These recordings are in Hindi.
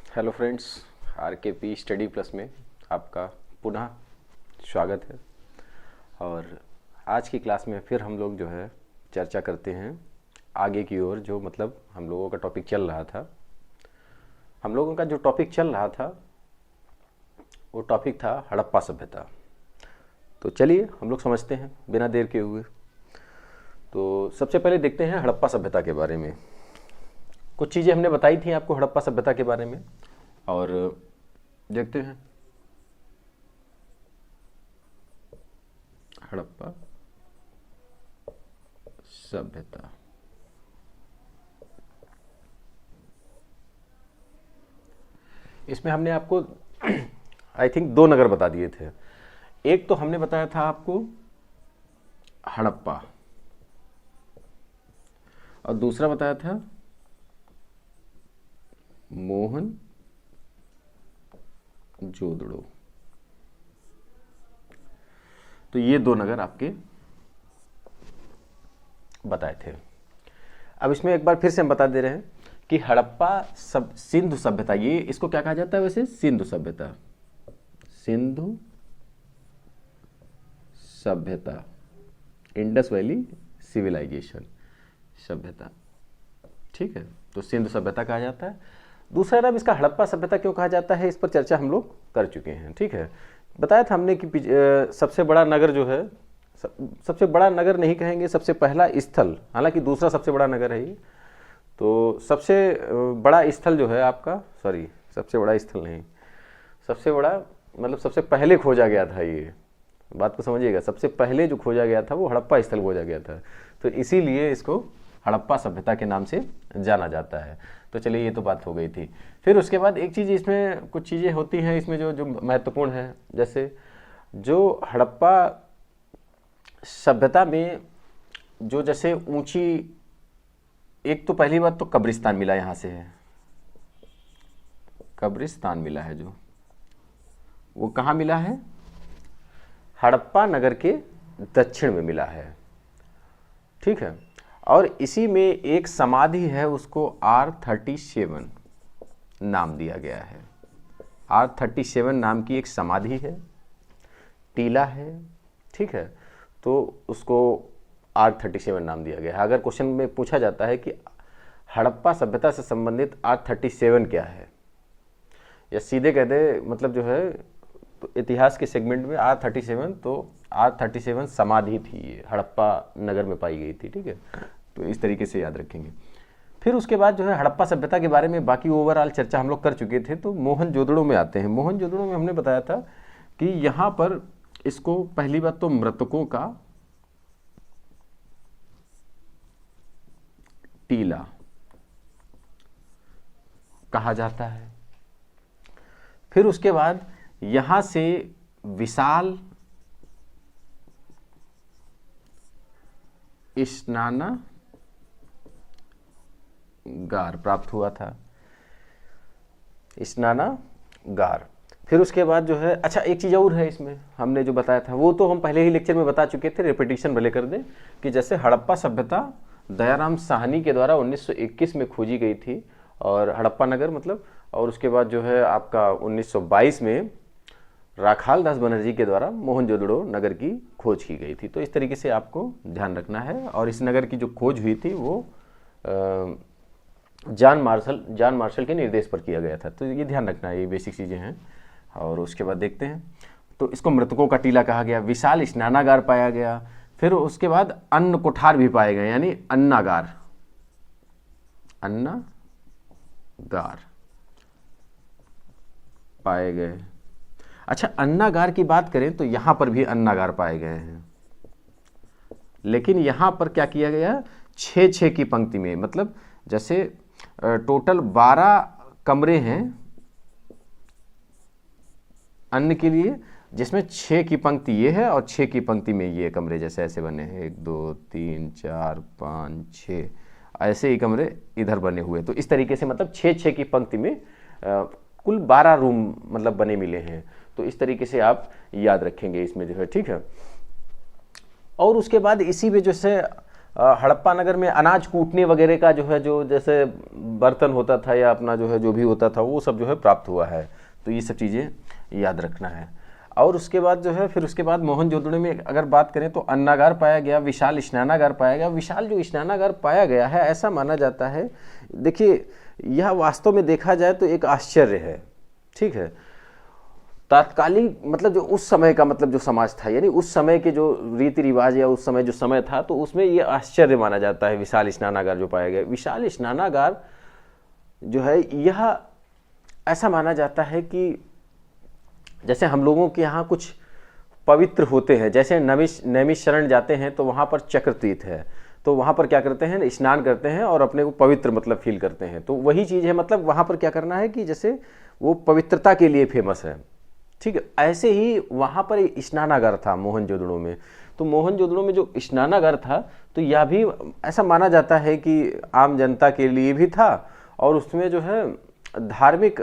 हेलो फ्रेंड्स, आरकेपी स्टडी प्लस में आपका पुनः स्वागत है। और आज की क्लास में फिर हम लोग जो है चर्चा करते हैं आगे की ओर। जो मतलब हम लोगों का टॉपिक चल रहा था, हम लोगों का जो टॉपिक चल रहा था वो टॉपिक था हड़प्पा सभ्यता। तो चलिए हम लोग समझते हैं बिना देर के हुए। तो सबसे पहले देखते हैं हड़प्पा सभ्यता के बारे में। कुछ चीज़ें हमने बताई थी आपको हड़प्पा सभ्यता के बारे में, और देखते हैं हड़प्पा सभ्यता। इसमें हमने आपको आई थिंक 2 नगर बता दिए थे। एक तो हमने बताया था आपको हड़प्पा, और दूसरा बताया था मोहन जोदड़ो। तो ये 2 नगर आपके बताए थे। अब इसमें एक बार फिर से हम बता दे रहे हैं कि हड़प्पा सिंधु सभ्यता, ये इसको क्या कहा जाता है वैसे? सिंधु सभ्यता, सिंधु सभ्यता, इंडस वैली सिविलाइजेशन सभ्यता, ठीक है। तो सिंधु सभ्यता कहा जाता है। दूसरा नाम इसका हड़प्पा सभ्यता क्यों कहा जाता है, इस पर चर्चा हम लोग कर चुके हैं, ठीक है। बताया था हमने कि सबसे बड़ा नगर जो है, सबसे बड़ा नगर नहीं कहेंगे, सबसे पहला स्थल, हालांकि दूसरा सबसे बड़ा नगर है ये। तो सबसे बड़ा स्थल जो है आपका, सॉरी सबसे बड़ा स्थल नहीं, सबसे बड़ा मतलब सबसे पहले खोजा गया था, ये बात को समझिएगा। सबसे पहले जो खोजा गया था वो हड़प्पा स्थल खोजा गया था, तो इसीलिए इसको हड़प्पा सभ्यता के नाम से जाना जाता है। तो चलिए ये तो बात हो गई थी। फिर उसके बाद एक चीज़, इसमें कुछ चीज़ें होती हैं इसमें जो महत्वपूर्ण है। जैसे जो हड़प्पा सभ्यता में जो जैसे ऊंची, एक तो पहली बात तो कब्रिस्तान मिला, यहाँ से है कब्रिस्तान मिला है, जो वो कहाँ मिला है? हड़प्पा नगर के दक्षिण में मिला है, ठीक है। और इसी में एक समाधि है, उसको R37 नाम दिया गया है। R37 नाम की एक समाधि है, टीला है, ठीक है। तो उसको R37 नाम दिया गया है। अगर क्वेश्चन में पूछा जाता है कि हड़प्पा सभ्यता से संबंधित R37 क्या है, या सीधे कह दे मतलब जो है, तो इतिहास के सेगमेंट में R37, तो R37 समाधि थी, ये हड़प्पा नगर में पाई गई थी, ठीक है। तो इस तरीके से याद रखेंगे। फिर उसके बाद जो है हड़प्पा सभ्यता के बारे में बाकी ओवरऑल चर्चा हम लोग कर चुके थे। तो मोहनजोदड़ो में आते हैं। मोहनजोदड़ो में हमने बताया था कि यहाँ पर इसको पहली बात तो मृतकों का टीला कहा जाता है। फिर उसके बाद यहाँ से विशाल स्नानागार प्राप्त हुआ था, स्नानागार। फिर उसके बाद जो है, अच्छा एक चीज़ और है इसमें, हमने जो बताया था वो तो हम पहले ही लेक्चर में बता चुके थे, रिपीटिशन भले कर दें, कि जैसे हड़प्पा सभ्यता दयाराम साहनी के द्वारा 1921 में खोजी गई थी, और हड़प्पा नगर मतलब, और उसके बाद जो है आपका 1922 में राखाल दास बनर्जी के द्वारा मोहनजोदड़ो नगर की खोज की गई थी। तो इस तरीके से आपको ध्यान रखना है। और इस नगर की जो खोज हुई थी वो जॉन मार्शल के निर्देश पर किया गया था। तो ये ध्यान रखना है, ये बेसिक चीज़ें हैं। और उसके बाद देखते हैं, तो इसको मृतकों का टीला कहा गया, विशाल स्नानागार पाया गया। फिर उसके बाद अन्न कोठार भी पाए गए, यानी अन्नागार पाए गए। अच्छा, अन्नागार की बात करें तो यहाँ पर भी अन्नागार पाए गए हैं, लेकिन यहाँ पर क्या किया गया, 6-6 की पंक्ति में, मतलब जैसे टोटल 12 कमरे हैं अन्न के लिए, जिसमें 6 की पंक्ति ये है और 6 की पंक्ति में ये कमरे जैसे ऐसे बने हैं, 1 2 3 4 5 6 ऐसे ही कमरे इधर बने हुए। तो इस तरीके से मतलब 6-6 की पंक्ति में कुल 12 रूम मतलब बने मिले हैं। तो इस तरीके से आप याद रखेंगे इसमें जो है, ठीक है। और उसके बाद इसी में जैसे हड़प्पा नगर में अनाज कूटने वगैरह का जो है, जो जैसे बर्तन होता था या अपना जो है जो भी होता था, वो सब जो है प्राप्त हुआ है। तो ये सब चीज़ें याद रखना है। और उसके बाद जो है, फिर उसके बाद मोहनजोदड़ो में अगर बात करें तो अन्नागार पाया गया, विशाल स्नानागार पाया गया। विशाल जो स्नानागार पाया गया है, ऐसा माना जाता है, देखिए यह वास्तव में देखा जाए तो एक आश्चर्य है, ठीक है। तात्कालिक मतलब जो उस समय का मतलब जो समाज था, यानी उस समय के जो रीति रिवाज या उस समय जो समय था, तो उसमें ये आश्चर्य माना जाता है विशाल स्नानागार जो पाया गया। विशाल स्नानागार जो है, यह ऐसा माना जाता है कि जैसे हम लोगों के यहाँ कुछ पवित्र होते हैं, जैसे नैमिषारण्य जाते हैं तो वहाँ पर चक्र तीर्थ है, तो वहाँ पर क्या करते हैं, स्नान करते हैं और अपने को पवित्र मतलब फील करते हैं। तो वही चीज़ है, मतलब वहाँ पर क्या करना है कि जैसे वो पवित्रता के लिए फेमस है, ठीक है। ऐसे ही वहाँ पर एक स्नानागार था मोहनजोदड़ो में। तो मोहनजोदड़ो में जो स्नानागार था, तो यह भी ऐसा माना जाता है कि आम जनता के लिए भी था, और उसमें जो है धार्मिक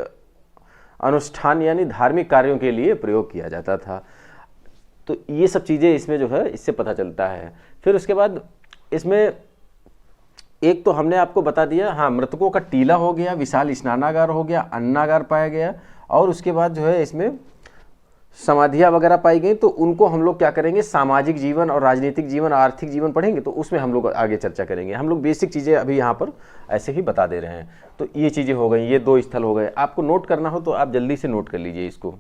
अनुष्ठान यानी धार्मिक कार्यों के लिए प्रयोग किया जाता था। तो ये सब चीज़ें इसमें जो है इससे पता चलता है। फिर उसके बाद इसमें एक तो हमने आपको बता दिया, हाँ, मृतकों का टीला हो गया, विशाल स्नानागार हो गया, अन्नागार पाया गया, और उसके बाद जो है इसमें समाधियाँ वगैरह पाई गई। तो उनको हम लोग क्या करेंगे, सामाजिक जीवन और राजनीतिक जीवन, आर्थिक जीवन पढ़ेंगे, तो उसमें हम लोग आगे चर्चा करेंगे। हम लोग बेसिक चीज़ें अभी यहाँ पर ऐसे ही बता दे रहे हैं। तो ये चीज़ें हो गई, ये 2 स्थल हो गए। आपको नोट करना हो तो आप जल्दी से नोट कर लीजिए इसको।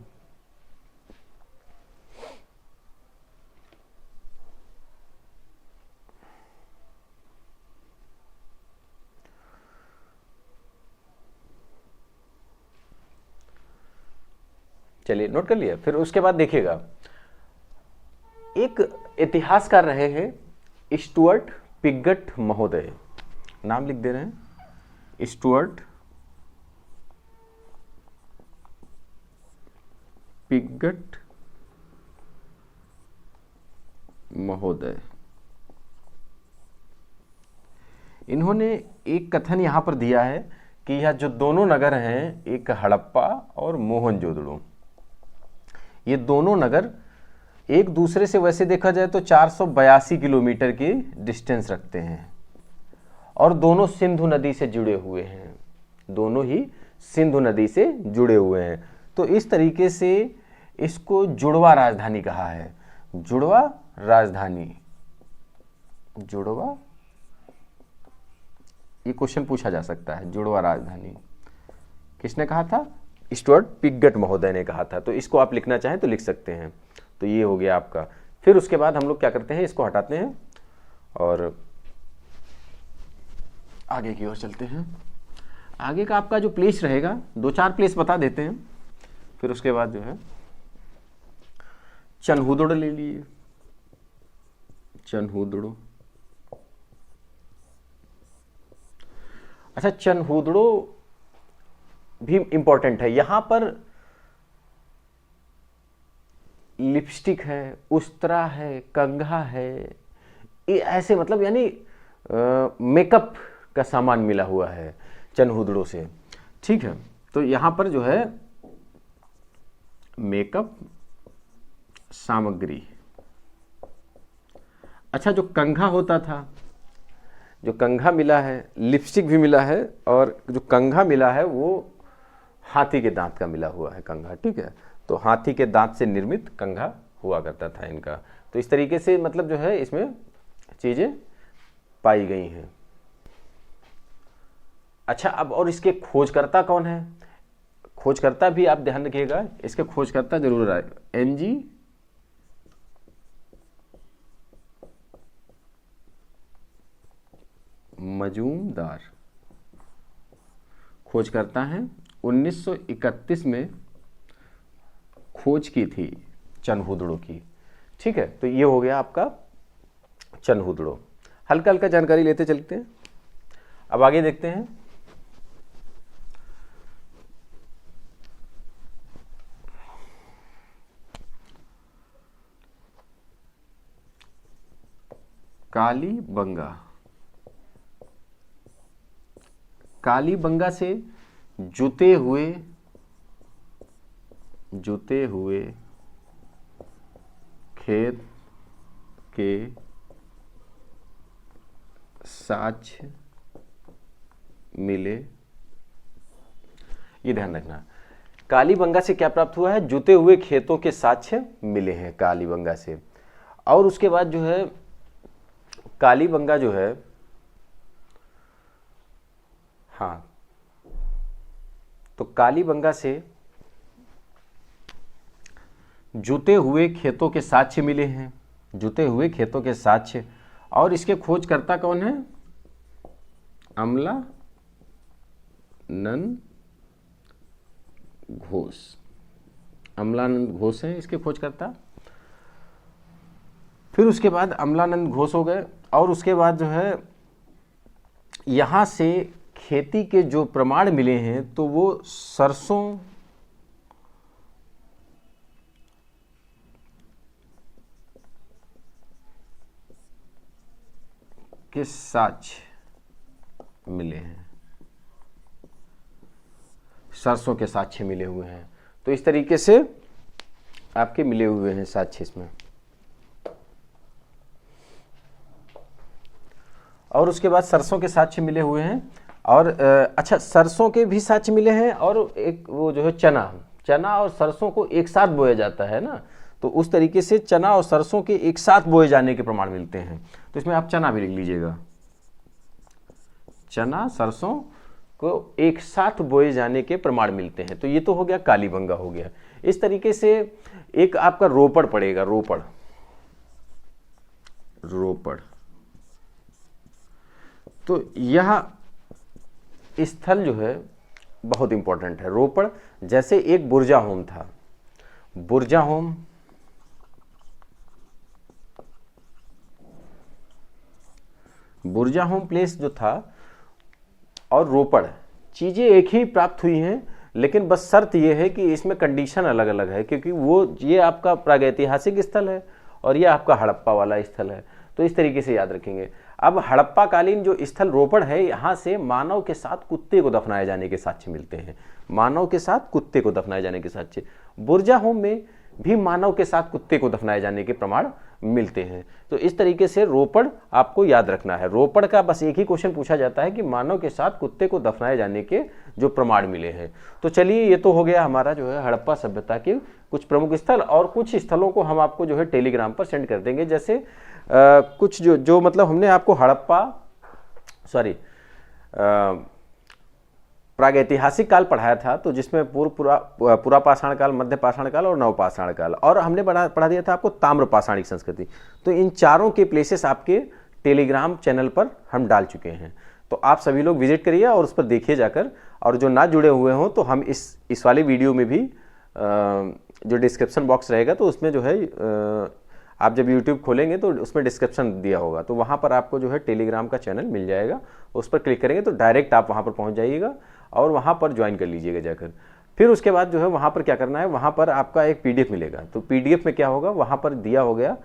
चलिए नोट कर लिया। फिर उसके बाद देखिएगा, एक इतिहासकार रहे हैं स्टुअर्ट पिगट महोदय, नाम लिख दे रहे हैं, स्टुअर्ट पिगट महोदय। इन्होंने एक कथन यहां पर दिया है कि यह जो दोनों नगर हैं, एक हड़प्पा और मोहनजोदड़ो, ये दोनों नगर एक दूसरे से वैसे देखा जाए तो 482 किलोमीटर की डिस्टेंस रखते हैं, और दोनों सिंधु नदी से जुड़े हुए हैं, दोनों ही सिंधु नदी से जुड़े हुए हैं। तो इस तरीके से इसको जुड़वा राजधानी कहा है, जुड़वा राजधानी। जुड़वा, ये क्वेश्चन पूछा जा सकता है, जुड़वा राजधानी किसने कहा था, स्टुअर्ट पिगट महोदय ने कहा था। तो इसको आप लिखना चाहें तो लिख सकते हैं। तो ये हो गया आपका। फिर उसके बाद हम लोग क्या करते हैं, इसको हटाते हैं और आगे की ओर चलते हैं। आगे का आपका जो प्लेस रहेगा, 2-4 प्लेस बता देते हैं। फिर उसके बाद जो है चनहुदड़ो ले लिए, चनहुदड़ो। अच्छा, चनहुदड़ो भी इंपॉर्टेंट है। यहां पर लिपस्टिक है, उस्तरा है, कंघा है, ये ऐसे मतलब यानी मेकअप का सामान मिला हुआ है चनहुदड़ो से, ठीक है। तो यहां पर जो है मेकअप सामग्री। अच्छा, जो कंघा होता था, जो कंघा मिला है, लिपस्टिक भी मिला है, और जो कंघा मिला है वो हाथी के दांत का मिला हुआ है कंघा, ठीक है। तो हाथी के दांत से निर्मित कंघा हुआ करता था इनका। तो इस तरीके से मतलब जो है इसमें चीजें पाई गई हैं। अच्छा, अब और इसके खोजकर्ता कौन है, खोजकर्ता भी आप ध्यान रखिएगा, इसके खोजकर्ता जरूर आए, एनजी मजूमदार खोज करता है। 1931 में खोज की थी चनहुदड़ो की, ठीक है। तो ये हो गया आपका चनहुदड़ो। हल्का हल्का जानकारी लेते चलते हैं। अब आगे देखते हैं। कालीबंगा, कालीबंगा से जुते हुए खेत के साक्ष्य मिले, ये ध्यान रखना। कालीबंगा से क्या प्राप्त हुआ है? जुते हुए खेतों के साक्ष्य मिले हैं कालीबंगा से। और उसके बाद जो है कालीबंगा जो है, हाँ, तो कालीबंगा से जुते हुए खेतों के साक्ष्य मिले हैं, जुते हुए खेतों के साक्ष्य। और इसके खोजकर्ता कौन है? अमलानंद घोष। अमलानंद घोष हैं इसके खोजकर्ता। फिर उसके बाद अमलानंद घोष हो गए। और उसके बाद जो है यहाँ से खेती के जो प्रमाण मिले हैं तो वो सरसों के साक्ष्य मिले हैं, सरसों के साक्ष्य मिले हुए हैं। तो इस तरीके से आपके मिले हुए हैं साक्ष्य इसमें। और उसके बाद सरसों के साक्ष्य मिले हुए हैं। और अच्छा, सरसों के भी साक्ष्य मिले हैं। और एक वो जो है चना और सरसों को एक साथ बोया जाता है ना, तो उस तरीके से चना और सरसों के एक साथ बोए जाने के प्रमाण मिलते हैं। तो इसमें आप चना भी लिख लीजिएगा, चना सरसों को एक साथ बोए जाने के प्रमाण मिलते हैं। तो ये तो हो गया कालीबंगा हो गया। इस तरीके से एक आपका रोपड़ पड़ेगा, रोपड़ तो यह स्थल जो है बहुत इंपॉर्टेंट है। रोपड़ जैसे एक बुरजाहोम था, बुरजाहोम प्लेस जो था और रोपड़ चीज़ें एक ही प्राप्त हुई हैं, लेकिन बस शर्त ये है कि इसमें कंडीशन अलग अलग है, क्योंकि वो ये आपका प्रागैतिहासिक स्थल है और ये आपका हड़प्पा वाला स्थल है। तो इस तरीके से याद रखेंगे। अब हड़प्पा कालीन जो स्थल रोपड़ है, यहाँ से मानव के साथ कुत्ते को दफनाए जाने के साक्ष्य मिलते हैं, मानव के साथ कुत्ते को दफनाए जाने के साक्ष्य। बुरजाहोम में भी मानव के साथ कुत्ते को दफनाए जाने के प्रमाण मिलते हैं। तो इस तरीके से रोपड़ आपको याद रखना है। रोपड़ का बस एक ही क्वेश्चन पूछा जाता है कि मानव के साथ कुत्ते को दफनाए जाने के जो प्रमाण मिले हैं। तो चलिए, ये तो हो गया हमारा जो है हड़प्पा सभ्यता के कुछ प्रमुख स्थल। और कुछ स्थलों को हम आपको जो है टेलीग्राम पर सेंड कर देंगे। जैसे कुछ जो मतलब हमने आपको प्रागैतिहासिक काल पढ़ाया था, तो जिसमें पूरा पाषाण काल, मध्य पाषाण काल और नवपाषाण काल, और हमने पढ़ा दिया था आपको ताम्र पाषाणिक संस्कृति। तो इन चारों के प्लेसेस आपके टेलीग्राम चैनल पर हम डाल चुके हैं। तो आप सभी लोग विजिट करिए और उस पर देखिए जाकर। और जो ना जुड़े हुए हों तो हम इस वाले वीडियो में भी जो डिस्क्रिप्शन बॉक्स रहेगा, तो उसमें जो है आप जब YouTube खोलेंगे तो उसमें डिस्क्रिप्शन दिया होगा, तो वहाँ पर आपको जो है टेलीग्राम का चैनल मिल जाएगा। उस पर क्लिक करेंगे तो डायरेक्ट आप वहाँ पर पहुँच जाइएगा और वहाँ पर ज्वाइन कर लीजिएगा जाकर। फिर उसके बाद जो है वहाँ पर क्या करना है, वहाँ पर आपका एक PDF मिलेगा। तो PDF में क्या होगा, वहाँ पर दिया हो गया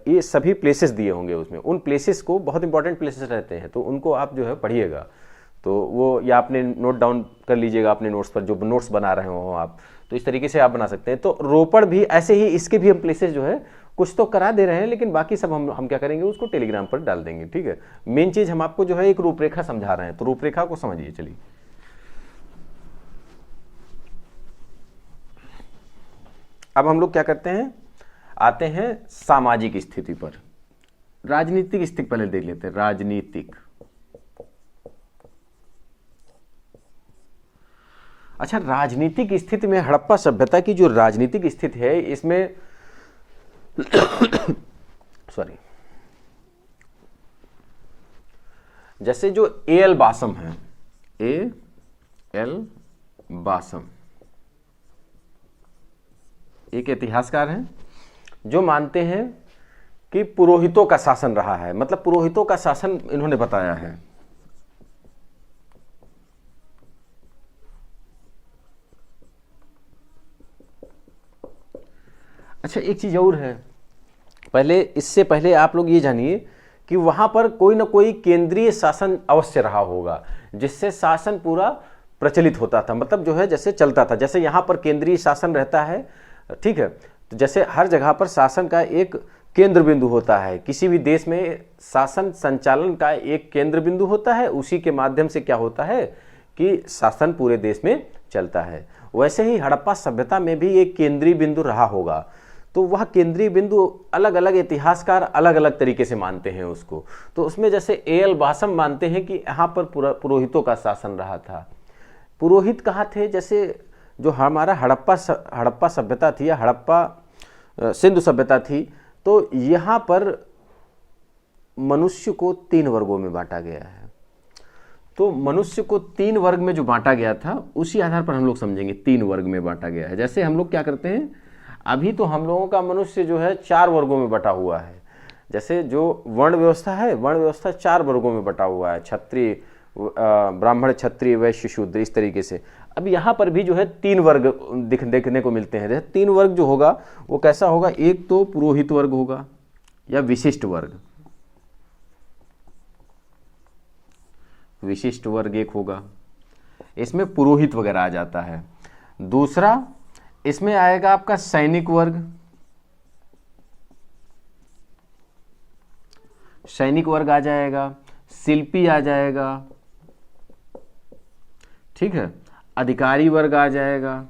ये सभी प्लेसेस दिए होंगे उसमें। उन प्लेसेस को, बहुत इंपॉर्टेंट प्लेसेस रहते हैं, तो उनको आप जो है पढ़िएगा। तो वो या आपने नोट डाउन कर लीजिएगा अपने नोट्स पर, जो नोट्स बना रहे हो आप, तो इस तरीके से आप बना सकते हैं। तो रोपड़ भी ऐसे ही, इसके भी हम प्लेसेस जो है कुछ तो करा दे रहे हैं, लेकिन बाकी सब हम क्या करेंगे, उसको टेलीग्राम पर डाल देंगे। ठीक है, मेन चीज हम आपको जो है एक रूपरेखा समझा रहे हैं, तो रूपरेखा को समझिए। चलिए, अब हम लोग क्या करते हैं, आते हैं सामाजिक स्थिति पर। राजनीतिक स्थिति पहले देख लेते हैं। राजनीतिक, अच्छा, राजनीतिक स्थिति में हड़प्पा सभ्यता की जो राजनीतिक स्थिति है, इसमें जैसे जो A.L. बासम है, A.L. बासम एक इतिहासकार हैं जो मानते हैं कि पुरोहितों का शासन रहा है, मतलब पुरोहितों का शासन इन्होंने बताया है। अच्छा, एक चीज और है, इससे पहले आप लोग ये जानिए कि वहां पर कोई ना कोई केंद्रीय शासन अवश्य रहा होगा, जिससे शासन पूरा प्रचलित होता था, मतलब जो है जैसे चलता था। जैसे यहाँ पर केंद्रीय शासन रहता है, ठीक है, तो जैसे हर जगह पर शासन का एक केंद्र बिंदु होता है। किसी भी देश में शासन संचालन का एक केंद्र बिंदु होता है, उसी के माध्यम से क्या होता है कि शासन पूरे देश में चलता है। वैसे ही हड़प्पा सभ्यता में भी एक केंद्रीय बिंदु रहा होगा, तो वह केंद्रीय बिंदु अलग अलग इतिहासकार अलग अलग तरीके से मानते हैं उसको। तो उसमें जैसे ए.एल. बासम मानते हैं कि यहाँ पर पुरोहितों का शासन रहा था। पुरोहित कहाँ थे? जैसे जो हमारा हड़प्पा सभ्यता थी या हड़प्पा सिंधु सभ्यता थी, तो यहाँ पर मनुष्य को 3 वर्गों में बांटा गया है। तो मनुष्य को 3 वर्ग में जो बांटा गया था, उसी आधार पर हम लोग समझेंगे 3 वर्ग में बांटा गया है। जैसे हम लोग क्या करते हैं, अभी तो हम लोगों का मनुष्य जो है 4 वर्गों में बटा हुआ है। जैसे जो वर्ण व्यवस्था है, वर्ण व्यवस्था 4 वर्गों में बटा हुआ है, क्षत्रिय, ब्राह्मण, क्षत्रिय, वैश्य, शूद्र, इस तरीके से। अब यहाँ पर भी जो है 3 वर्ग देखने को मिलते हैं। जैसे 3 वर्ग जो होगा वो कैसा होगा, एक तो पुरोहित वर्ग होगा या विशिष्ट वर्ग, विशिष्ट वर्ग एक होगा, इसमें पुरोहित वगैरह आ जाता है। दूसरा इसमें आएगा आपका सैनिक वर्ग, सैनिक वर्ग आ जाएगा, शिल्पी आ जाएगा, ठीक है, अधिकारी वर्ग आ जाएगा,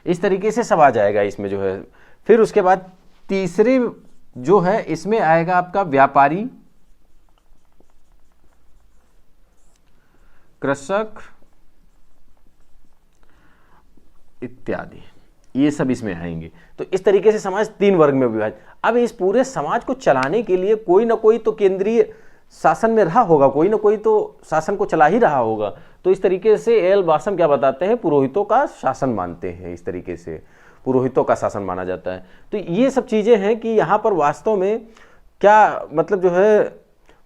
इस तरीके से सब आ जाएगा इसमें जो है। फिर उसके बाद तीसरे जो है इसमें आएगा आपका व्यापारी, कृषक इत्यादि, ये सब इसमें आएंगे। तो इस तरीके से समाज 3 वर्ग में विभाजित। अब इस पूरे समाज को चलाने के लिए कोई ना कोई तो केंद्रीय शासन में रहा होगा, कोई ना कोई तो शासन को चला ही रहा होगा। तो इस तरीके से ए.एल. बासम क्या बताते हैं, पुरोहितों का शासन मानते हैं। इस तरीके से पुरोहितों का शासन माना जाता है। तो ये सब चीजें हैं कि यहाँ पर वास्तव में क्या मतलब जो है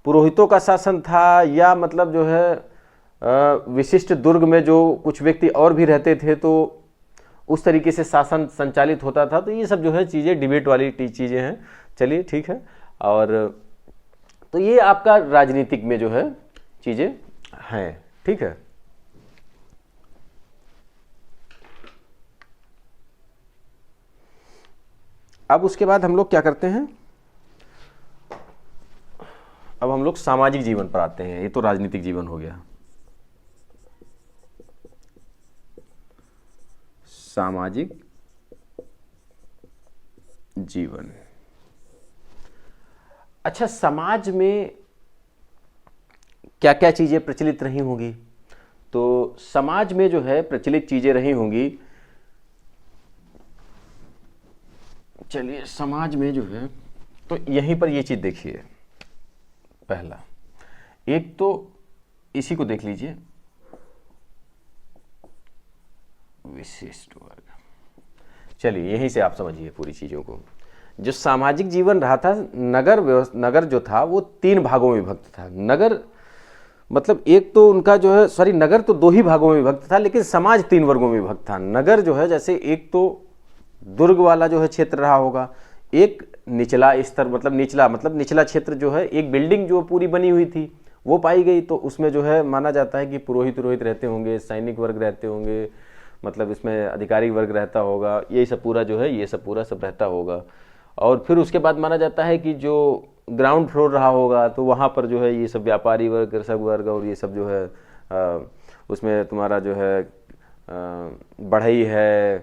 पुरोहितों का शासन था, या मतलब जो है विशिष्ट दुर्ग में जो कुछ व्यक्ति और भी रहते थे तो उस तरीके से शासन संचालित होता था। तो ये सब जो है चीज़ें डिबेट वाली चीज़ें हैं। चलिए ठीक है। और तो ये आपका राजनीतिक में जो है चीज़ें हैं, ठीक है। अब उसके बाद हम लोग क्या करते हैं, अब हम लोग सामाजिक जीवन पर आते हैं। ये तो राजनीतिक जीवन हो गया। सामाजिक जीवन। अच्छा, समाज में क्या क्या चीजें प्रचलित रही होंगी? तो समाज में जो है प्रचलित चीजें रही होंगी, चलिए समाज में जो है तो यहीं पर ये चीज देखिए। पहला एक तो इसी को देख लीजिए, विशिष्ट वर्ग। चलिए यहीं से आप समझिए पूरी चीजों को। जो सामाजिक जीवन रहा था, नगर जो था वो 3 भागों में विभक्त था। नगर मतलब एक तो उनका जो है नगर तो 2 ही भागों में विभक्त था, लेकिन समाज 3 वर्गों में विभक्त था। नगर जो है जैसे एक तो दुर्ग वाला जो है क्षेत्र रहा होगा, एक निचला स्तर मतलब निचला क्षेत्र जो है, एक बिल्डिंग जो पूरी बनी हुई थी वो पाई गई। तो उसमें जो है माना जाता है कि पुरोहित रहते होंगे, सैनिक वर्ग रहते होंगे, मतलब इसमें अधिकारी वर्ग रहता होगा, ये सब पूरा जो है ये सब पूरा सब रहता होगा। और फिर उसके बाद माना जाता है कि जो ग्राउंड फ्लोर रहा होगा तो वहाँ पर जो है ये सब व्यापारी वर्ग, कृषक वर्ग और ये सब जो है उसमें तुम्हारा जो है बढ़ई है,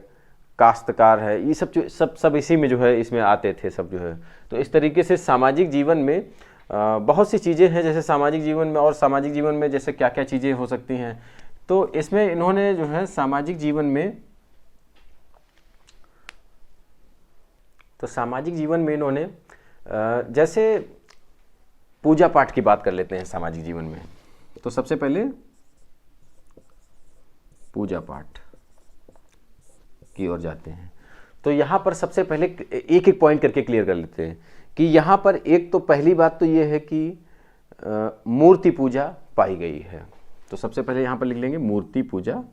काश्तकार है, ये सब इसी में जो है इसमें आते थे सब जो है। तो इस तरीके से सामाजिक जीवन में बहुत सी चीज़ें हैं। जैसे सामाजिक जीवन में और सामाजिक जीवन में जैसे क्या क्या चीज़ें हो सकती हैं, तो इसमें इन्होंने जो है सामाजिक जीवन में इन्होंने जैसे पूजा पाठ की बात कर लेते हैं सामाजिक जीवन में। तो सबसे पहले पूजा पाठ की ओर जाते हैं। तो यहाँ पर सबसे पहले एक एक पॉइंट करके क्लियर कर लेते हैं कि यहाँ पर एक तो पहली बात तो ये है कि मूर्ति पूजा पाई गई है। तो सबसे पहले यहाँ पर लिख लेंगे मूर्ति पूजा।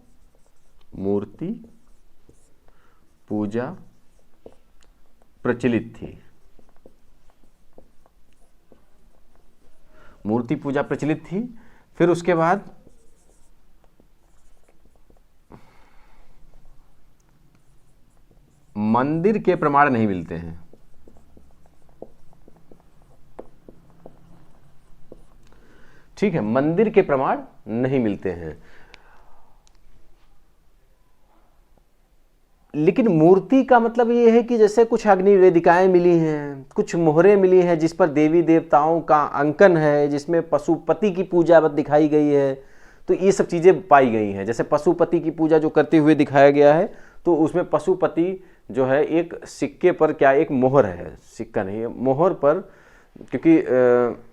मूर्ति पूजा प्रचलित थी। मूर्ति पूजा प्रचलित थी। फिर उसके बाद मंदिर के प्रमाण नहीं मिलते हैं। ठीक है, मंदिर के प्रमाण नहीं मिलते हैं, लेकिन मूर्ति का मतलब ये है कि जैसे कुछ अग्नि वेदिकाएं मिली हैं, कुछ मोहरें मिली हैं जिस पर देवी देवताओं का अंकन है, जिसमें पशुपति की पूजा दिखाई गई है, तो ये सब चीज़ें पाई गई हैं। जैसे पशुपति की पूजा जो करते हुए दिखाया गया है, तो उसमें पशुपति जो है एक सिक्के पर, क्या एक मोहर है, सिक्का नहीं है, मोहर पर, क्योंकि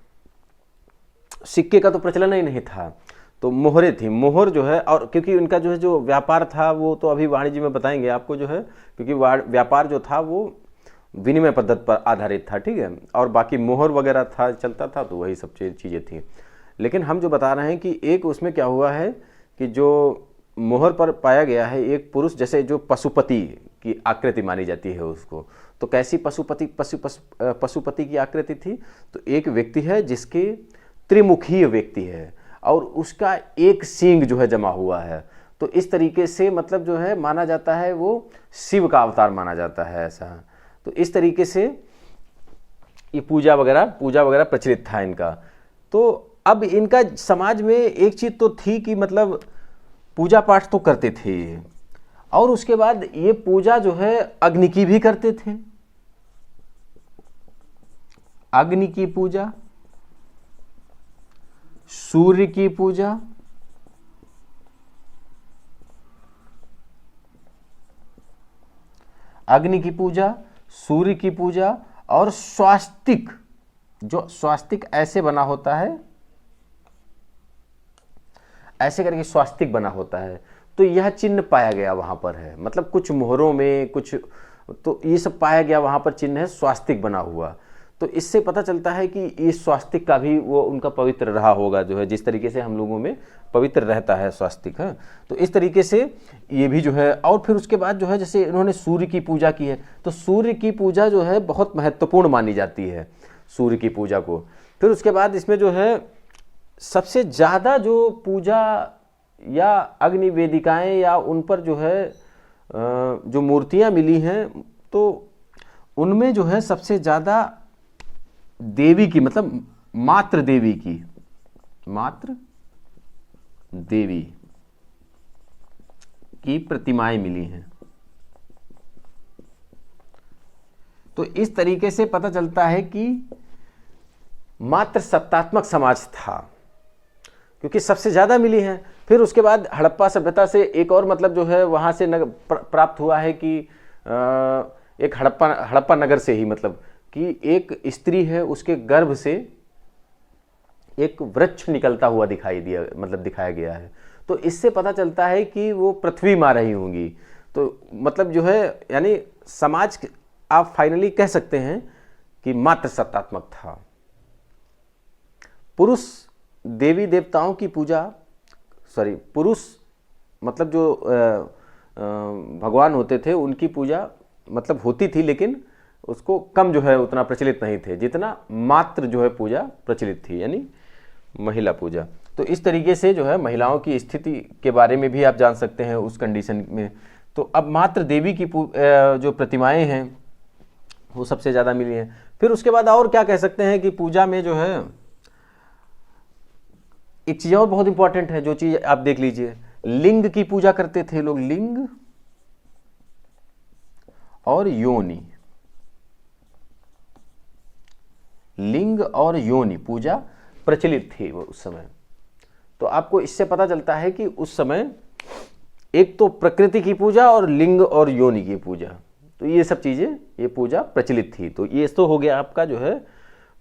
सिक्के का तो प्रचलन ही नहीं था, तो मोहरें थी, मोहर जो है, और क्योंकि उनका जो है जो व्यापार था वो तो अभी वाणिज्य में बताएंगे आपको जो है, क्योंकि व्यापार जो था वो विनिमय पद्धति पर आधारित था, ठीक है, और बाकी मोहर वगैरह था, चलता था, तो वही सब चीज़ें थी। लेकिन हम जो बता रहे हैं कि एक उसमें क्या हुआ है कि जो मोहर पर पाया गया है एक पुरुष, जैसे जो पशुपति की आकृति मानी जाती है उसको, तो कैसी पशुपति की आकृति थी, तो एक व्यक्ति है जिसके त्रिमुखीय व्यक्ति है और उसका एक सींग जो है जमा हुआ है, तो इस तरीके से मतलब जो है माना जाता है वो शिव का अवतार माना जाता है ऐसा। तो इस तरीके से ये पूजा वगैरह प्रचलित था इनका। तो अब इनका समाज में एक चीज़ तो थी कि मतलब पूजा पाठ तो करते थे, और उसके बाद ये पूजा जो है अग्नि की भी करते थे, अग्नि की पूजा, सूर्य की पूजा, अग्नि की पूजा, सूर्य की पूजा, और स्वास्तिक, जो स्वास्तिक ऐसे बना होता है, ऐसे करके स्वास्तिक बना होता है, तो यह चिन्ह पाया गया वहां पर है, मतलब कुछ मोहरों में कुछ, तो ये सब पाया गया वहां पर चिन्ह है स्वास्तिक बना हुआ। तो इससे पता चलता है कि ये स्वास्तिक का भी वो उनका पवित्र रहा होगा, जो है जिस तरीके से हम लोगों में पवित्र रहता है स्वास्तिक है, तो इस तरीके से ये भी जो है। और फिर उसके बाद जो है जैसे इन्होंने सूर्य की पूजा की है, तो सूर्य की पूजा जो है बहुत महत्वपूर्ण मानी जाती है सूर्य की पूजा को। फिर उसके बाद इसमें जो है सबसे ज़्यादा जो पूजा या अग्नि वेदिकाएँ या उन पर जो है जो मूर्तियाँ मिली हैं, तो उनमें जो है सबसे ज़्यादा देवी की, मतलब मात्र देवी की प्रतिमाएं मिली हैं। तो इस तरीके से पता चलता है कि मात्र सत्तात्मक समाज था, क्योंकि सबसे ज़्यादा मिली हैं। फिर उसके बाद हड़प्पा सभ्यता से एक और मतलब जो है वहाँ से प्राप्त हुआ है कि एक हड़प्पा नगर से ही, मतलब कि एक स्त्री है, उसके गर्भ से एक वृक्ष निकलता हुआ दिखाया गया है। तो इससे पता चलता है कि वो पृथ्वी माँ रही होंगी। तो मतलब जो है यानी समाज आप फाइनली कह सकते हैं कि मात्र सत्तात्मक था। पुरुष देवी देवताओं की पूजा, पुरुष मतलब जो भगवान होते थे उनकी पूजा मतलब होती थी, लेकिन उसको कम जो है उतना प्रचलित नहीं थे जितना मात्र जो है पूजा प्रचलित थी, यानी महिला पूजा। तो इस तरीके से जो है महिलाओं की स्थिति के बारे में भी आप जान सकते हैं उस कंडीशन में। तो अब मात्र देवी की जो प्रतिमाएं हैं वो सबसे ज़्यादा मिली हैं। फिर उसके बाद और क्या कह सकते हैं कि पूजा में जो है एक चीज़ और बहुत इंपॉर्टेंट है, जो चीज़ आप देख लीजिए, लिंग की पूजा करते थे लोग, लिंग और योनि, लिंग और योनि पूजा प्रचलित थी वो उस समय। तो आपको इससे पता चलता है कि उस समय एक तो प्रकृति की पूजा और लिंग और योनि की पूजा, तो ये सब चीज़ें ये पूजा प्रचलित थी। तो ये तो हो गया आपका जो है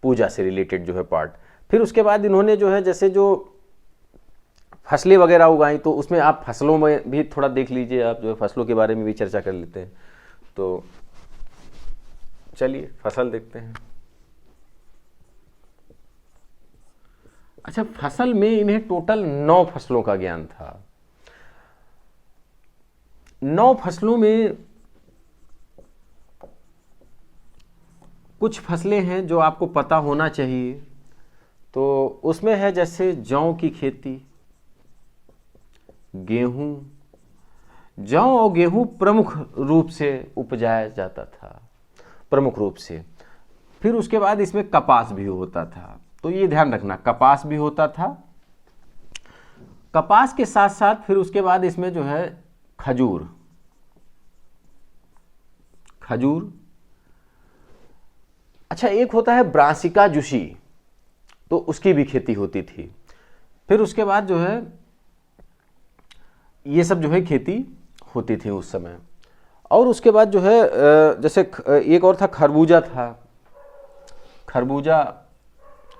पूजा से रिलेटेड जो है पार्ट। फिर उसके बाद इन्होंने जो है जैसे जो फसलें वगैरह उगाई, तो उसमें आप फसलों में भी थोड़ा देख लीजिए, आप जो है फसलों के बारे में भी चर्चा कर लेते हैं। तो चलिए फसल देखते हैं। अच्छा, फसल में इन्हें टोटल 9 फसलों का ज्ञान था। 9 फसलों में कुछ फसलें हैं जो आपको पता होना चाहिए। तो उसमें है जैसे जौ की खेती, गेहूं, जौ और गेहूं प्रमुख रूप से उपजाया जाता था, प्रमुख रूप से। फिर उसके बाद इसमें कपास भी होता था, तो ये ध्यान रखना, कपास भी होता था। कपास के साथ साथ फिर उसके बाद इसमें जो है खजूर, खजूर। अच्छा, एक होता है ब्रासिका जुशी, तो उसकी भी खेती होती थी। फिर उसके बाद जो है ये सब जो है खेती होती थी उस समय। और उसके बाद जो है जैसे एक और था खरबूजा था, खरबूजा,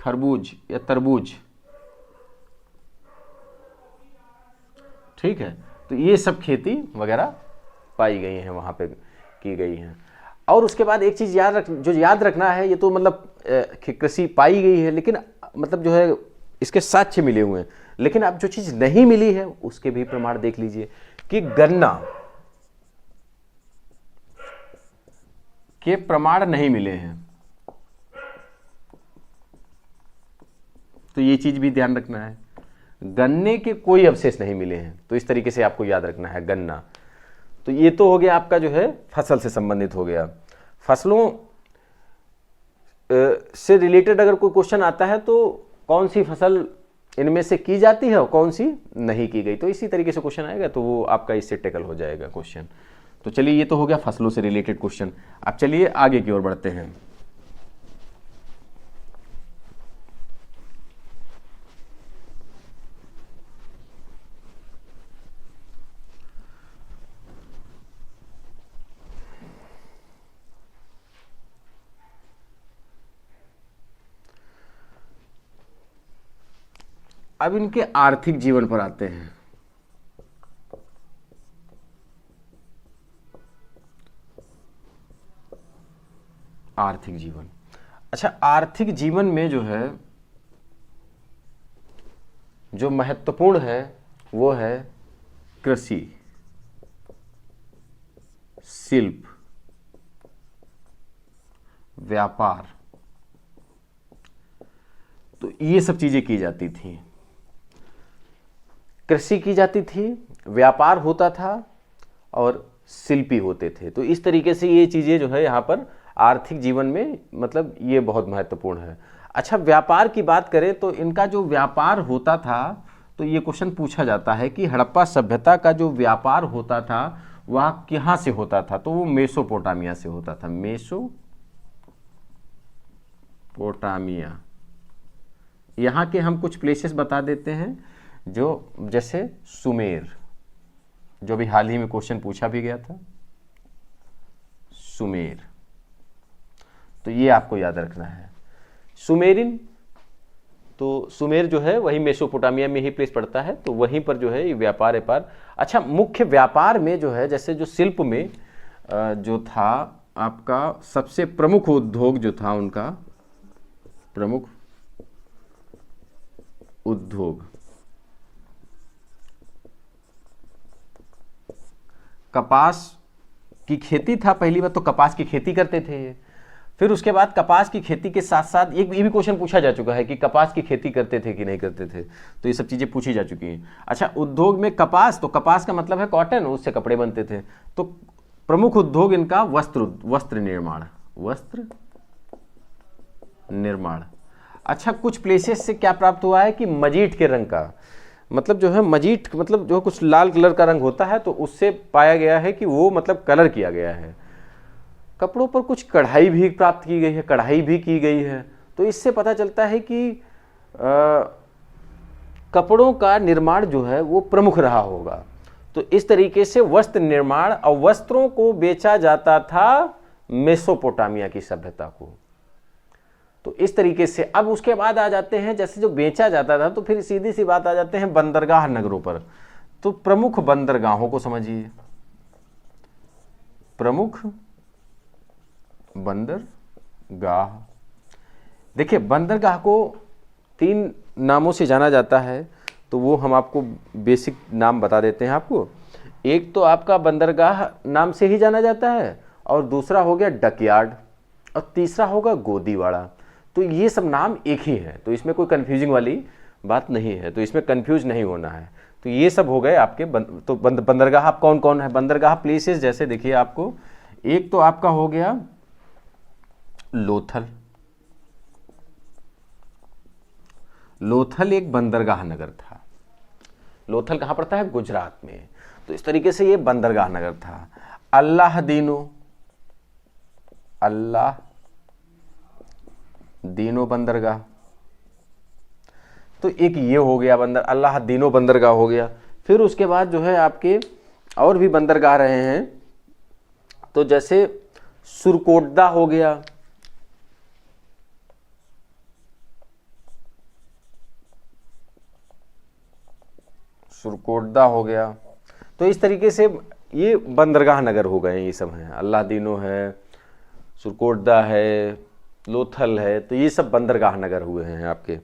खरबूज या तरबूज, ठीक है। तो ये सब खेती वगैरह पाई गई हैं, वहाँ पे की गई हैं। और उसके बाद एक चीज़ याद रखना है, ये तो मतलब कृषि पाई गई है, लेकिन मतलब जो है इसके साक्ष्य मिले हुए हैं, लेकिन अब जो चीज़ नहीं मिली है उसके भी प्रमाण देख लीजिए कि गन्ना के प्रमाण नहीं मिले हैं, तो ये चीज़ भी ध्यान रखना है। गन्ने के कोई अवशेष नहीं मिले हैं, तो इस तरीके से आपको याद रखना है गन्ना। तो ये तो हो गया आपका जो है फसल से संबंधित हो गया। फसलों से रिलेटेड अगर कोई क्वेश्चन आता है तो कौन सी फसल इनमें से की जाती है और कौन सी नहीं की गई, तो इसी तरीके से क्वेश्चन आएगा, तो वो आपका इससे टेकल हो जाएगा क्वेश्चन। तो चलिए, ये तो हो गया फसलों से रिलेटेड क्वेश्चन। अब चलिए आगे की ओर बढ़ते हैं। अब इनके आर्थिक जीवन पर आते हैं। आर्थिक जीवन, अच्छा, आर्थिक जीवन में जो है जो महत्वपूर्ण है वो है कृषि, शिल्प, व्यापार, तो ये सब चीजें की जाती थी। कृषि की जाती थी, व्यापार होता था और शिल्पी होते थे। तो इस तरीके से ये चीज़ें जो है यहाँ पर आर्थिक जीवन में मतलब ये बहुत महत्वपूर्ण है। अच्छा, व्यापार की बात करें तो इनका जो व्यापार होता था, तो ये क्वेश्चन पूछा जाता है कि हड़प्पा सभ्यता का जो व्यापार होता था वह कहाँ से होता था, तो वो मेसोपोटामिया से होता था। मेसोपोटामिया, यहाँ के हम कुछ प्लेसेस बता देते हैं, जो जैसे सुमेर, जो भी हाल ही में क्वेश्चन पूछा भी गया था, सुमेर, तो ये आपको याद रखना है। सुमेरिन, तो सुमेर जो है वही मेसोपोटामिया में ही प्लेस पड़ता है, तो वहीं पर जो है ये व्यापार। अच्छा, मुख्य व्यापार में जो है, जैसे जो शिल्प में जो था आपका सबसे प्रमुख उद्योग जो था, उनका प्रमुख उद्योग कपास की खेती था। पहली बात तो कपास की खेती करते थे। फिर उसके बाद कपास की खेती के साथ साथ ये भी क्वेश्चन पूछा जा चुका है कि कपास की खेती करते थे कि नहीं करते थे, तो ये सब चीज़ें पूछी जा चुकी हैं। अच्छा, उद्योग में कपास, तो कपास का मतलब है कॉटन, उससे कपड़े बनते थे। तो प्रमुख उद्योग इनका वस्त्र निर्माण। अच्छा, कुछ प्लेसेस से क्या प्राप्त हुआ है कि मजीठ के रंग का, मतलब जो है मजीठ मतलब जो कुछ लाल कलर का रंग होता है, तो उससे पाया गया है कि वो मतलब कलर किया गया है। कपड़ों पर कुछ कढ़ाई भी प्राप्त की गई है, कढ़ाई भी की गई है, तो इससे पता चलता है कि कपड़ों का निर्माण जो है वो प्रमुख रहा होगा। तो इस तरीके से वस्त्र निर्माण और वस्त्रों को बेचा जाता था मेसोपोटामिया की सभ्यता को। तो इस तरीके से अब उसके बाद आ जाते हैं, जैसे जो बेचा जाता था, तो फिर सीधी सी बात आ जाते हैं बंदरगाह नगरों पर। तो प्रमुख बंदरगाहों को समझिए, प्रमुख बंदरगाह। देखिए, बंदरगाह को 3 नामों से जाना जाता है, तो वो हम आपको बेसिक नाम बता देते हैं आपको। एक तो आपका बंदरगाह नाम से ही जाना जाता है, और दूसरा हो गया डकयार्ड, और तीसरा होगा गोदीवाड़ा। तो ये सब नाम एक ही है, तो इसमें कोई कंफ्यूजिंग वाली बात नहीं है, तो इसमें कंफ्यूज नहीं होना है। तो ये सब हो गए आपके तो बंदरगाह कौन कौन है? बंदरगाह प्लेसेस जैसे देखिए आपको, एक तो आपका हो गया लोथल। लोथल एक बंदरगाह नगर था। लोथल कहाँ पड़ता है? गुजरात में। तो इस तरीके से ये बंदरगाह नगर था। अल्लाहदीनो, अल्लाहदीनो बंदरगाह, तो एक ये हो गया अल्लाहदीनो बंदरगाह हो गया। फिर उसके बाद जो है आपके और भी बंदरगाह रहे हैं, तो जैसे सुरकोटदा हो गया, सुरकोटदा हो गया। तो इस तरीके से ये बंदरगाह नगर हो गए, ये सब हैं। अल्लाहदीनो है, सुरकोटदा है, लोथल है, तो ये सब बंदरगाह नगर हुए हैं आपके,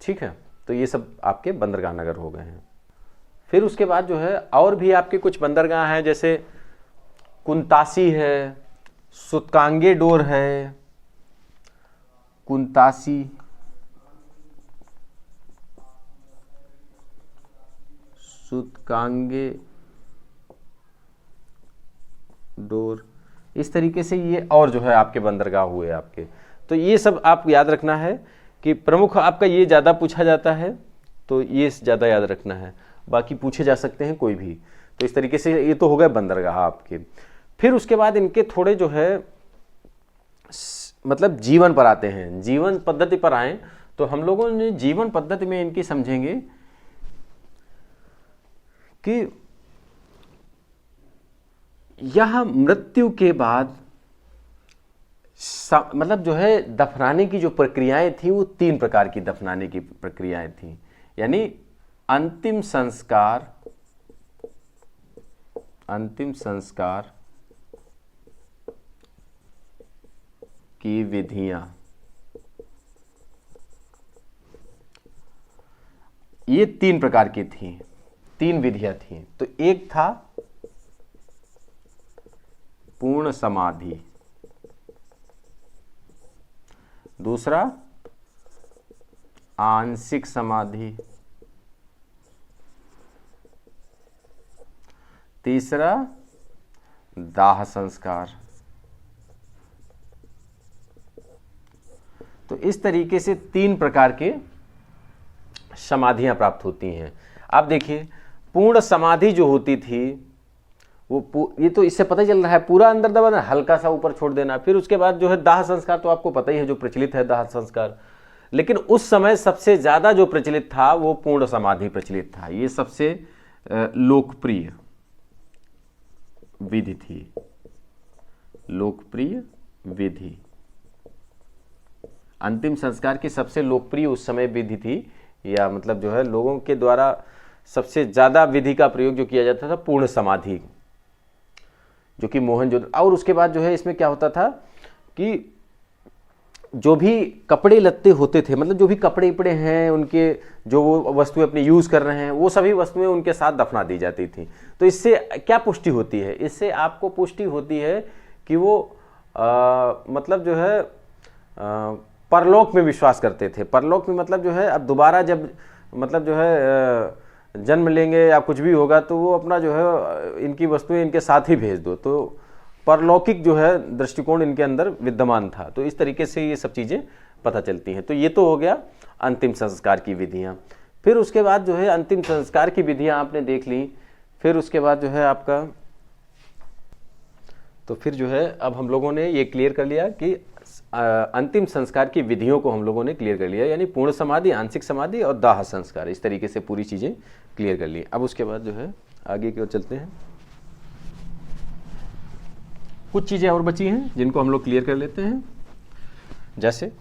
ठीक है। तो ये सब आपके बंदरगाह नगर हो गए हैं। फिर उसके बाद जो है और भी आपके कुछ बंदरगाह हैं, जैसे कुंतासी है, सुतकांगेडोर है, कुंतासी, सुतकांगेडोर, इस तरीके से ये और जो है आपके बंदरगाह हुए आपके। तो ये सब आप याद रखना है कि प्रमुख आपका ये ज़्यादा पूछा जाता है, तो ये ज़्यादा याद रखना है, बाकी पूछे जा सकते हैं कोई भी। तो इस तरीके से ये तो हो गए बंदरगाह आपके। फिर उसके बाद इनके थोड़े जो है मतलब जीवन पर आते हैं, जीवन पद्धति पर आए, तो हम लोगों ने जीवन पद्धति में इनकी समझेंगे कि यह मृत्यु के बाद मतलब जो है दफनाने की जो प्रक्रियाएं थी वो 3 प्रकार की दफनाने की प्रक्रियाएं थी, यानी अंतिम संस्कार की विधियां, ये 3 प्रकार की थी, 3 विधियां थी। तो एक था पूर्ण समाधि, दूसरा आंशिक समाधि, तीसरा दाह संस्कार। तो इस तरीके से 3 प्रकार के समाधियां प्राप्त होती हैं। आप देखिए पूर्ण समाधि जो होती थी वो ये तो इससे पता चल रहा है पूरा अंदर दबाना, हल्का सा ऊपर छोड़ देना। फिर उसके बाद जो है दाह संस्कार, तो आपको पता ही है जो प्रचलित है दाह संस्कार, लेकिन उस समय सबसे ज्यादा जो प्रचलित था वो पूर्ण समाधि प्रचलित था। ये सबसे लोकप्रिय विधि थी, लोकप्रिय विधि, अंतिम संस्कार की सबसे लोकप्रिय उस समय विधि थी, या मतलब जो है लोगों के द्वारा सबसे ज्यादा विधि का प्रयोग जो किया जाता था पूर्ण समाधि, जो कि मोहनजोदड़ो। और उसके बाद जो है इसमें क्या होता था कि जो भी कपड़े लत्ते होते थे, मतलब जो भी कपड़े उपड़े हैं उनके, जो वो वस्तुएं अपने यूज़ कर रहे हैं, वो सभी वस्तुएं उनके साथ दफना दी जाती थी। तो इससे क्या पुष्टि होती है? इससे आपको पुष्टि होती है कि वो मतलब जो है परलोक में विश्वास करते थे। परलोक में मतलब जो है अब दोबारा जब मतलब जो है जन्म लेंगे या कुछ भी होगा तो वो अपना जो है इनकी वस्तुएं इनके साथ ही भेज दो, तो परलौकिक जो है दृष्टिकोण इनके अंदर विद्यमान था। तो इस तरीके से ये सब चीज़ें पता चलती हैं। तो ये तो हो गया अंतिम संस्कार की विधियां। फिर उसके बाद जो है अंतिम संस्कार की विधियां आपने देख ली। फिर उसके बाद जो है आपका, तो फिर जो है अब हम लोगों ने ये क्लियर कर लिया कि अंतिम संस्कार की विधियों को हम लोगों ने क्लियर कर लिया, यानी पूर्ण समाधि, आंशिक समाधि और दाह संस्कार, इस तरीके से पूरी चीज़ें क्लियर कर ली। अब उसके बाद जो है आगे की ओर चलते हैं। कुछ चीज़ें और बची हैं जिनको हम लोग क्लियर कर लेते हैं, जैसे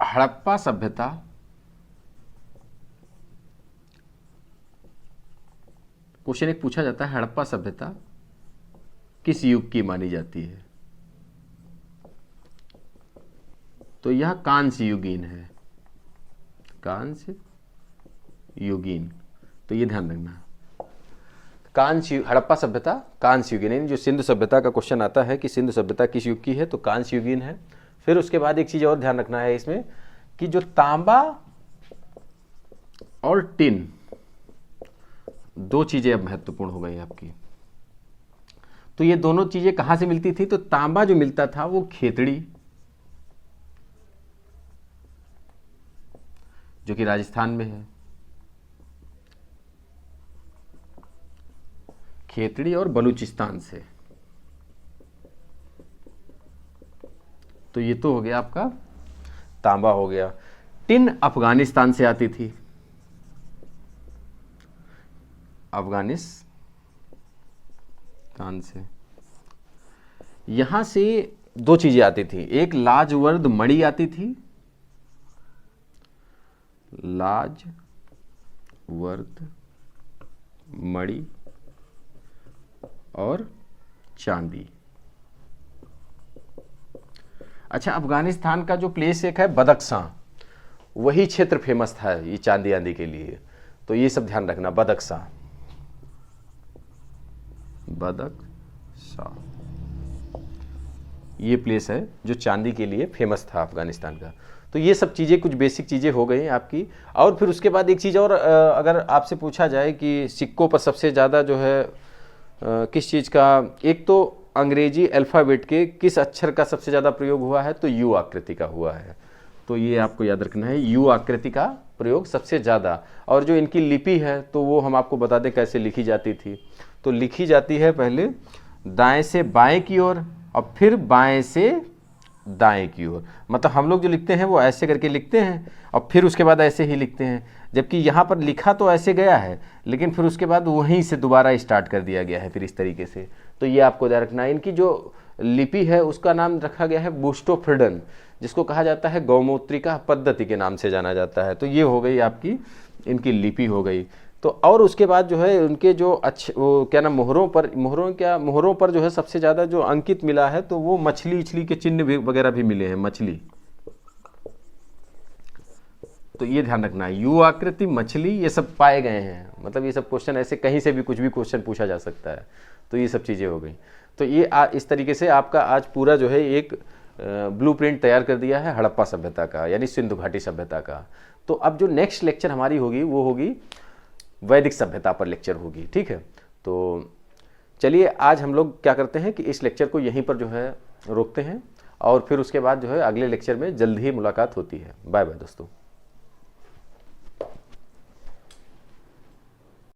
हड़प्पा सभ्यता क्वेश्चन एक पूछा जाता है, हड़प्पा सभ्यता किस युग की मानी जाती है? तो यह कांस्य युगीन है, कांस्य युगीन। तो ये ध्यान रखना, कांस्य हड़प्पा सभ्यता कांस्य युगीन, यानी जो सिंधु सभ्यता का क्वेश्चन आता है कि सिंधु सभ्यता किस युग की है, तो कांस्य युगीन है। फिर उसके बाद एक चीज़ और ध्यान रखना है इसमें कि जो तांबा और टिन, दो चीज़ें अब महत्वपूर्ण हो गई आपकी। तो ये दोनों चीज़ें कहाँ से मिलती थी? तो तांबा जो मिलता था वो खेतड़ी, जो कि राजस्थान में है, खेतड़ी और बलूचिस्तान से। तो ये तो हो गया आपका तांबा हो गया। टिन अफगानिस्तान से आती थी, अफगानिस्तान से। यहां से दो चीजें आती थी, एक लाजवर्द मणि आती थी, लाजवर्द मणि और चांदी। अच्छा, अफगानिस्तान का जो प्लेस एक है बदख्शां, वही क्षेत्र फेमस था ये चांदी आंदी के लिए। तो ये सब ध्यान रखना, बदख्शां, बदख्शां ये प्लेस है जो चांदी के लिए फेमस था अफगानिस्तान का। तो ये सब चीज़ें कुछ बेसिक चीज़ें हो गई आपकी। और फिर उसके बाद एक चीज़ और, अगर आपसे पूछा जाए कि सिक्कों पर सबसे ज़्यादा जो है किस चीज़ का, एक तो अंग्रेजी अल्फ़ाबेट के किस अक्षर का सबसे ज़्यादा प्रयोग हुआ है? तो यू आकृति का हुआ है। तो ये आपको याद रखना है, यू आकृति का प्रयोग सबसे ज़्यादा। और जो इनकी लिपि है तो वो हम आपको बता दें कैसे लिखी जाती थी। तो लिखी जाती है पहले दाएं से बाएं की ओर और फिर बाएं से दाएं की ओर। मतलब हम लोग जो लिखते हैं वो ऐसे करके लिखते हैं और फिर उसके बाद ऐसे ही लिखते हैं, जबकि यहाँ पर लिखा तो ऐसे गया है लेकिन फिर उसके बाद वहीं से दोबारा स्टार्ट कर दिया गया है फिर इस तरीके से। तो ये आपको ध्यान रखना है। इनकी जो लिपि है उसका नाम रखा गया है बुस्टोफ्रिडन, जिसको कहा जाता है गौमूत्रिका पद्धति के नाम से जाना जाता है। तो ये हो गई आपकी इनकी लिपि हो गई। तो और उसके बाद जो है उनके जो वो क्या नाम, मोहरों पर जो है सबसे ज़्यादा जो अंकित मिला है तो वो मछली उछली के चिन्ह भी वगैरह भी मिले हैं, मछली। तो ये ध्यान रखना है, यू आकृति, मछली, ये सब पाए गए हैं। मतलब ये सब क्वेश्चन ऐसे कहीं से भी कुछ भी क्वेश्चन पूछा जा सकता है। तो ये सब चीज़ें हो गई। तो ये इस तरीके से आपका आज पूरा जो है एक ब्लूप्रिंट तैयार कर दिया है हड़प्पा सभ्यता का, यानी सिंधु घाटी सभ्यता का। तो अब जो नेक्स्ट लेक्चर हमारी होगी वो होगी वैदिक सभ्यता पर लेक्चर होगी, ठीक है। तो चलिए आज हम लोग क्या करते हैं कि इस लेक्चर को यहीं पर जो है रोकते हैं और फिर उसके बाद जो है अगले लेक्चर में जल्द ही मुलाकात होती है। बाय बाय दोस्तों।